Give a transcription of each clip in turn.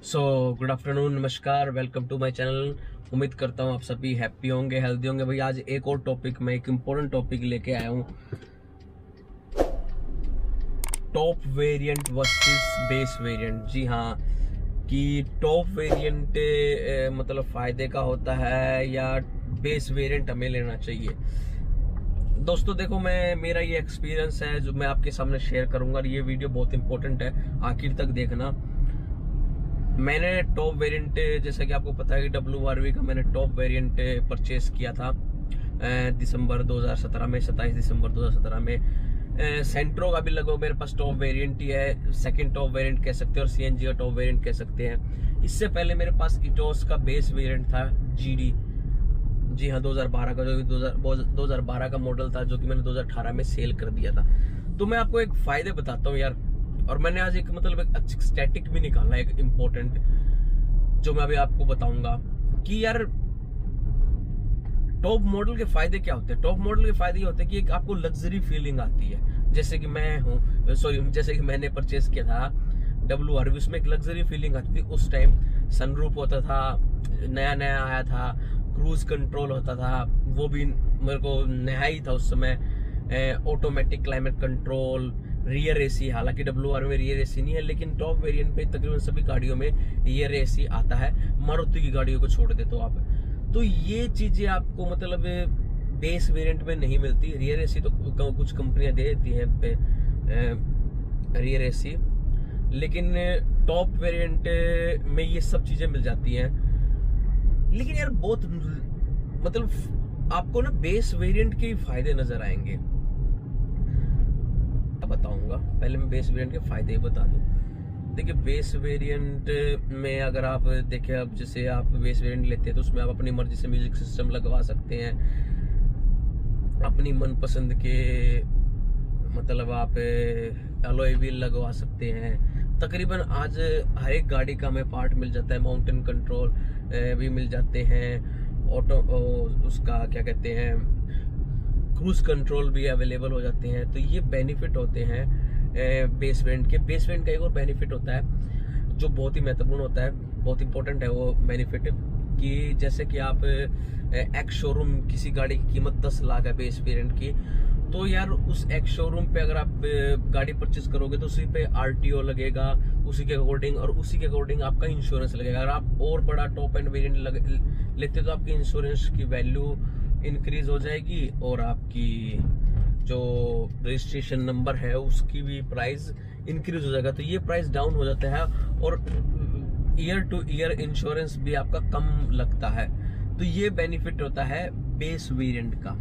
So good afternoon, नमस्कार, welcome to my channel. उम्मीद करता हूँ आप सभी हैप्पी होंगे, हेल्दी होंगे। भाई आज एक और टॉपिक में एक इम्पोर्टेंट टॉपिक लेके आया हूँ, top variant versus base variant. जी हाँ, कि टॉप वेरिएंट मतलब फायदे का होता है या बेस वेरिएंट हमें लेना चाहिए। दोस्तों देखो, मेरा ये एक्सपीरियंस है जो मैं आपके सामने शेयर करूंगा और ये वीडियो बहुत इंपॉर्टेंट है, आखिर तक देखना। मैंने टॉप वेरिएंट, जैसा कि आपको पता है कि WRV का मैंने टॉप वेरिएंट परचेस किया था दिसंबर 2017 में, 27 दिसंबर 2017 में। सेंट्रो का भी लगभग मेरे पास टॉप वेरिएंट ही है, सेकंड टॉप वेरिएंट कह सकते हैं और CNG का टॉप वेरिएंट कह सकते हैं। इससे पहले मेरे पास इटोस का बेस वेरिएंट था GD। जी हाँ, 2012 का, जो 2012 का मॉडल था, जो कि मैंने 2018 में सेल कर दिया था। तो मैं आपको एक फायदे बताता हूँ यार, और मैंने आज एक अच्छी स्टैटिक भी निकाला, एक इम्पोर्टेंट, जो मैं अभी आपको बताऊंगा कि यार टॉप मॉडल के फायदे क्या होते हैं। टॉप मॉडल के फायदे ये होते हैं कि एक आपको लग्जरी फीलिंग आती है, जैसे कि जैसे कि मैंने परचेस किया था WRV, उसमें एक लग्जरी फीलिंग आती थी। उस टाइम सनरूफ होता था, नया नया आया था, क्रूज कंट्रोल होता था, वो भी मेरे को नया ही था उस समय। Automatic climate control, rear AC, हालांकि WRV में रियर AC नहीं है, लेकिन टॉप वेरिएंट पे तकरीबन सभी गाड़ियों में रियर AC आता है, मारुति की गाड़ियों को छोड़ दे तो आप। तो ये चीजें आपको मतलब बेस वेरिएंट में नहीं मिलती। रियर AC तो कुछ कंपनियां दे देती हैं रियर AC, लेकिन टॉप वेरिएंट में ये सब चीजें मिल जाती हैं। लेकिन यार बहुत मतलब आपको ना बेस वेरिएंट के फायदे नजर आएंगे, बताऊंगा। पहले मैं बेस वेरिएंट के फायदे ही बता दूं। देखिए, बेस वेरिएंट में अगर आप देखें, अब जैसे आप बेस वेरिएंट लेते हैं तो उसमें आप अपनी मर्जी से म्यूजिक सिस्टम लगवा सकते हैं, अपनी मनपसंद के मतलब आप अलॉय व्हील लगवा सकते हैं। तकरीबन आज हर एक गाड़ी का हमें पार्ट मिल जाता है, माउंटेन कंट्रोल भी मिल जाते हैं, ऑटो उसका क्या कहते हैं, क्रूज कंट्रोल भी अवेलेबल हो जाते हैं। तो ये बेनिफिट होते हैं बेस वेरिएंट के। बेस वेरिएंट का एक और बेनिफिट होता है जो बहुत ही महत्वपूर्ण होता है, बहुत इंपॉर्टेंट है वो बेनिफिट, कि जैसे कि आप एक्स शोरूम, किसी गाड़ी की कीमत 10 लाख है बेस वेरिएंट की, तो यार उस एक्स शोरूम पे अगर आप गाड़ी परचेज करोगे तो उसी पे RTO लगेगा उसी के अकॉर्डिंग, और उसी के अकॉर्डिंग आपका इंश्योरेंस लगेगा। अगर आप और बड़ा टॉप एंड वेरिएंट लेते तो आपकी इंश्योरेंस की वैल्यू इंक्रीज हो जाएगी और आपकी जो रजिस्ट्रेशन नंबर है उसकी भी प्राइस इंक्रीज हो जाएगा। तो ये प्राइस डाउन हो जाता है और ईयर टू ईयर इंश्योरेंस भी आपका कम लगता है। तो ये बेनिफिट होता है बेस वेरिएंट का।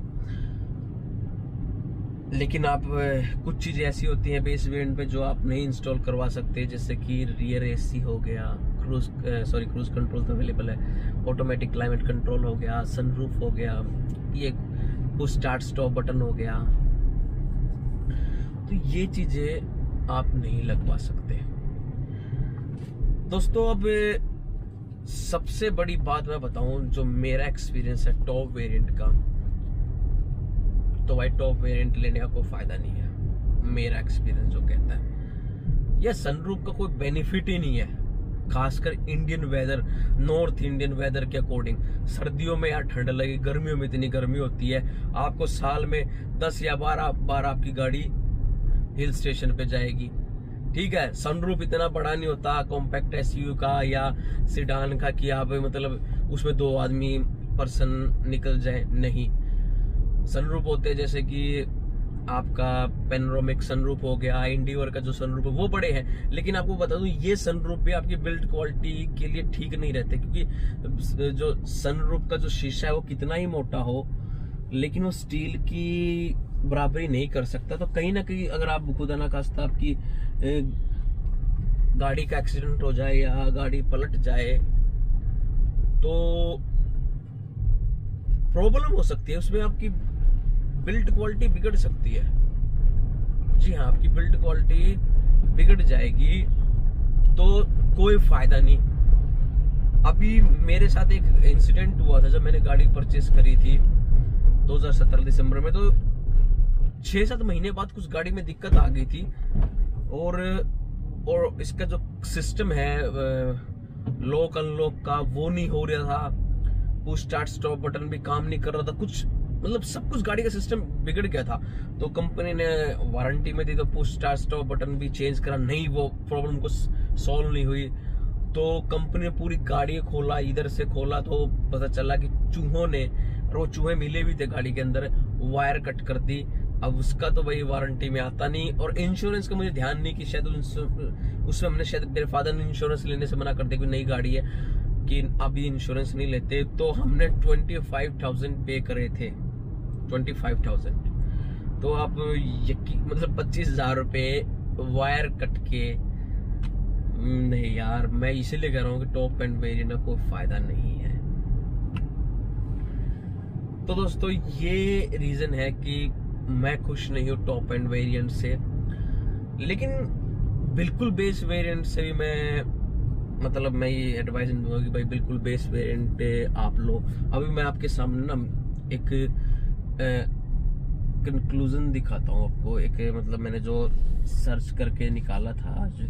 लेकिन आप कुछ चीजें ऐसी होती हैं बेस वेरिएंट पे जो आप नहीं इंस्टॉल करवा सकते, जैसे कि रियर AC हो गया, क्रूज कंट्रोल तो अवेलेबल है, ऑटोमेटिक क्लाइमेट कंट्रोल हो गया, सनरूफ हो गया, ये पुश स्टार्ट स्टॉप बटन हो गया। तो ये चीजें आप नहीं लगवा सकते दोस्तों। अब सबसे बड़ी बात मैं बताऊं, जो मेरा एक्सपीरियंस है टॉप वेरिएंट का, तो भाई टॉप वेरिएंट लेने का कोई फायदा नहीं है। मेरा एक्सपीरियंस जो कहता है, यह सनरूफ का कोई बेनिफिट ही नहीं है, खासकर Indian weather, north Indian weather के अकॉर्डिंग। सर्दियों में यार ठंड लगी, गर्मियों में इतनी गर्मी होती है, आपको साल में 10 या 12 बार आपकी गाड़ी हिल स्टेशन पे जाएगी। ठीक है, सनरूफ इतना बड़ा नहीं होता कॉम्पैक्ट SUV का या सिडान का कि आप मतलब उसमें 2 आदमी पर्सन निकल जाए, नहीं। सनरूफ होते हैं जैसे कि आपका पेनोरामिक सनरूफ हो गया, इंडिवर का जो सनरूफ है वो बड़े हैं। लेकिन आपको बता दूं, ये सनरूफ भी आपकी बिल्ड क्वालिटी के लिए ठीक नहीं रहते, क्योंकि जो सनरूफ का जो शीशा है वो कितना ही मोटा हो, लेकिन वो स्टील की बराबरी नहीं कर सकता। तो कहीं ना कहीं अगर आप खुदा ना खास्ता आपकी गाड़ी का एक्सीडेंट हो जाए या गाड़ी पलट जाए तो प्रॉब्लम हो सकती है, उसमें आपकी बिल्ड क्वालिटी बिगड़ सकती है। जी हाँ, आपकी बिल्ड क्वालिटी बिगड़ जाएगी तो कोई फायदा नहीं। अभी मेरे साथ एक इंसिडेंट हुआ था जब मैंने गाड़ी परचेस करी थी 2017 दिसंबर में। तो 6-7 महीने बाद कुछ गाड़ी में दिक्कत आ गई थी, और इसका जो सिस्टम है लॉक अनलॉक का वो नहीं हो रहा था, पुश स्टार्ट स्टॉप बटन भी काम नहीं कर रहा था, कुछ मतलब सब कुछ गाड़ी का सिस्टम बिगड़ गया था। तो कंपनी ने वारंटी में दी तो पुश स्टार्ट स्टॉप बटन भी चेंज करा, नहीं वो प्रॉब्लम को सॉल्व नहीं हुई। तो कंपनी ने पूरी गाड़ी खोला, इधर से खोला तो पता चला कि चूहों ने, और वो चूहे मिले भी थे गाड़ी के अंदर, वायर कट कर दी। अब उसका तो भाई वारंटी में आता नहीं, और इंश्योरेंस का मुझे ध्यान नहीं कि शायद उसमें हमने शायद मेरे फादर ने इंश्योरेंस लेने से मना कर दिया कि नई गाड़ी है कि अभी इंश्योरेंस नहीं लेते। तो हमने 25,000 पे करे थे, 25,000। तो आप मतलब 25,000 रुपये वायर कट के, नहीं यार, मैं इसीलिए कह रहा हूँ कि टॉप एंड वेरिएंट का कोई फायदा नहीं है। तो दोस्तों ये रीजन है कि मैं खुश नहीं हूँ टॉप एंड वेरिएंट से, लेकिन बिल्कुल बेस वेरिएंट से भी मैं ये एडवाइस दूंगा कि भाई बिल्कुल बेस वेरिएंट आप लो। अभी मैं आपके सामने ना एक कंक्लूजन दिखाता हूँ आपको, एक मतलब मैंने जो सर्च करके निकाला था आज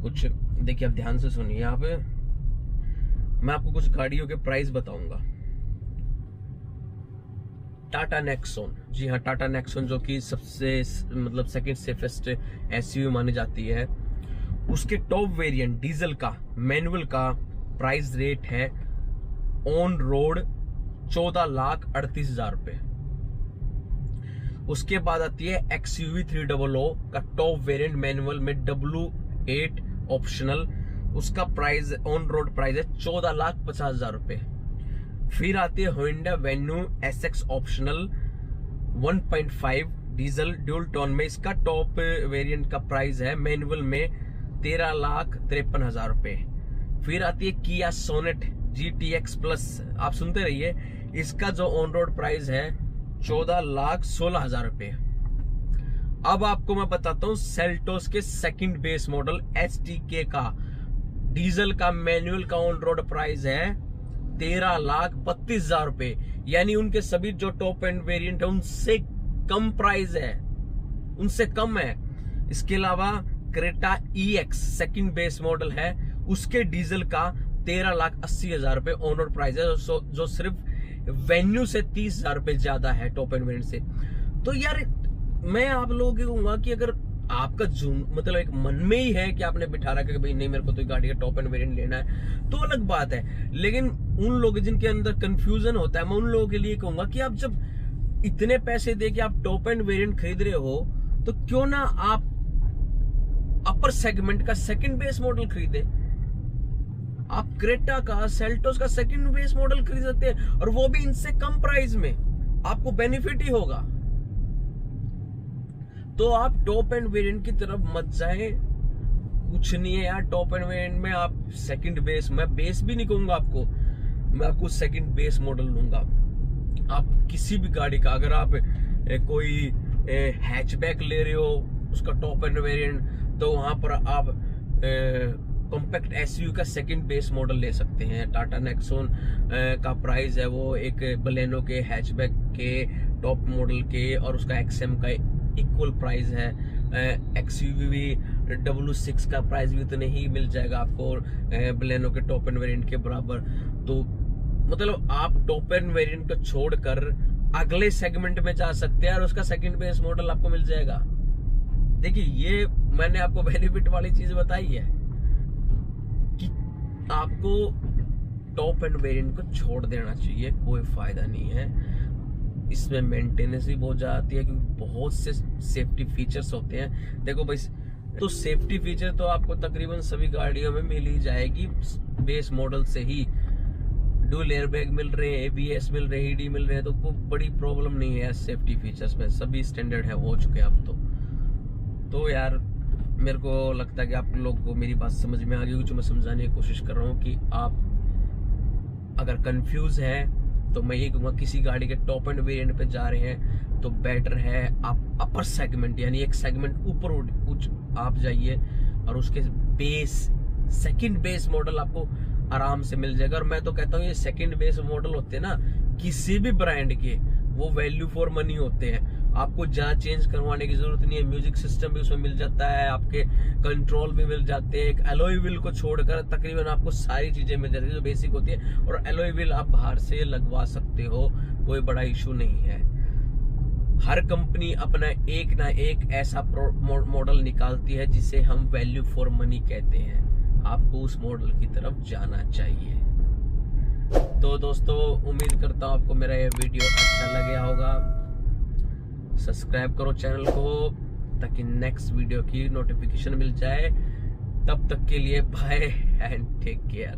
कुछ, देखिए आप ध्यान से सुनिए। यहाँ पे मैं आपको कुछ गाड़ियों के प्राइस बताऊंगा। टाटा नेक्सॉन, जी हाँ, टाटा नेक्सॉन जो कि सबसे मतलब सेकंड सेफेस्ट एसयूवी मानी जाती है, उसके टॉप वेरिएंट डीजल का मैनुअल का प्राइस रेट है ऑन रोड 14,38,000 रुपए। उसके बाद आती है XUV 300 का टॉप वेरिएंट मैनुअल में W8 ऑप्शनल, उसका प्राइस ऑन रोड प्राइस है 14,50,000 रुपए। फिर आती है Honda venue SX optional 1.5 diesel dual tone में, इसका टॉप वेरिएंट का प्राइस है मैनुअल में 13,53,000 रुपए। फिर आती है किया सोनेट GTX प्लस, आप सुनते रहिए, इसका जो ऑन रोड प्राइस है 14,16,000 रुपए। अब आपको मैं बताता हूं सेल्टोस के सेकंड बेस मॉडल HTK का डीजल का मैनुअल का ऑन रोड प्राइस है 13,32,000 रुपए। यानी उनके सभी जो टॉप एंड वेरिएंट है उनसे कम प्राइस है, उनसे कम है। इसके अलावा Creta EX second base model है, उसके डीजल का 13,80,000 रुपए ऑन रोड प्राइस है, जो सिर्फ वेन्यू से 30,000 रुपए ज्यादा है टॉप एंड वेरिएंट से। तो यार मैं आप लोगों को कहूंगा कि अगर आपका मतलब एक मन में ही है कि आपने बिठा रखा कि भाई नहीं मेरे को तो गाड़ी का टॉप एंड वेरिएंट लेना है, तो अलग बात है। लेकिन उन लोग जिनके अंदर कंफ्यूजन होता है, मैं उन लोगों के लिए कहूंगा कि आप जब इतने पैसे दे के आप टॉप एंड वेरिएंट खरीद रहे हो, तो क्यों ना आप अपर सेगमेंट का सेकंड बेस मॉडल खरीदे। आप क्रेटा का, सेल्टोस का सेकंड बेस मॉडल खरीद सकते हैं, और वो भी इनसे कम प्राइस में, आपको बेनिफिट ही होगा। तो आप टॉप एंड वेरिएंट की तरफ मत जाएं, कुछ नहीं है यार टॉप एंड वेरिएंट में। आप सेकंड बेस, मैं बेस भी नहीं कहूंगा आपको, मैं आपको सेकंड बेस मॉडल लूंगा। आप किसी भी गाड़ी का, अगर आप कोई हैचबैक ले रहे हो उसका टॉप एंड वेरिएंट, तो वहां पर आप कॉम्पैक्ट एसयूवी का सेकंड बेस मॉडल ले सकते हैं। टाटा नेक्सॉन का प्राइस है वो एक बलेनो के हैचबैक के टॉप मॉडल के, और उसका XM का इक्वल प्राइस है। XUV W6 का प्राइस भी उतने ही मिल जाएगा आपको बलेनो के टॉप एंड वेरिएंट के बराबर। तो मतलब आप टॉप एंड वेरिएंट को छोड़कर अगले सेगमेंट में जा सकते हैं और उसका सेकंड बेस मॉडल आपको मिल जाएगा। देखिए ये मैंने आपको बेनिफिट वाली चीज बताई है कि आपको टॉप एंड वेरिएंट को छोड़ देना चाहिए, कोई फायदा नहीं है। इसमें मेंटेनेंस भी बहुत ज्यादा आती है क्योंकि बहुत से सेफ्टी फीचर्स होते हैं। देखो भाई, तो सेफ्टी फीचर तो आपको तकरीबन सभी गाड़ियों में मिल ही जाएगी बेस मॉडल से ही। डुअल एयरबैग मिल रहे हैं, ABS मिल रहे हैं, ED मिल रहे हैं, तो कोई बड़ी प्रॉब्लम नहीं है सेफ्टी फीचर्स में, सभी स्टैंडर्ड है हो चुके हैं अब तो यार मेरे को लगता है कि आप लोग को मेरी बात समझ में आ गई, जो मैं समझाने की कोशिश कर रहा हूँ कि आप अगर कंफ्यूज है तो मैं ये कहूँगा किसी गाड़ी के टॉप एंड वेरिएंट पे जा रहे हैं तो बेटर है आप अपर सेगमेंट, यानी एक सेगमेंट ऊपर आप जाइए और उसके बेस सेकंड बेस मॉडल आपको आराम से मिल जाएगा। और मैं तो कहता हूँ ये सेकंड बेस मॉडल होते हैं ना किसी भी ब्रांड के, वो वैल्यू फॉर मनी होते हैं। आपको जहाँ चेंज करवाने की जरूरत नहीं है, म्यूजिक सिस्टम भी उसमें मिल जाता है, आपके कंट्रोल भी मिल जाते हैं। एक एलॉय व्हील को छोड़कर तकरीबन आपको सारी चीजें मिल जाती है जो बेसिक होती है, और एलॉय व्हील आप बाहर से लगवा सकते हो, कोई बड़ा इशू नहीं है। हर कंपनी अपना एक ना एक ऐसा मॉडल निकालती है जिसे हम वैल्यू फॉर मनी कहते हैं, आपको उस मॉडल की तरफ जाना चाहिए। तो दोस्तों, उम्मीद करता हूँ आपको मेरा ये वीडियो अच्छा लगा होगा। सब्सक्राइब करो चैनल को ताकि नेक्स्ट वीडियो की नोटिफिकेशन मिल जाए। तब तक के लिए बाय एंड टेक केयर।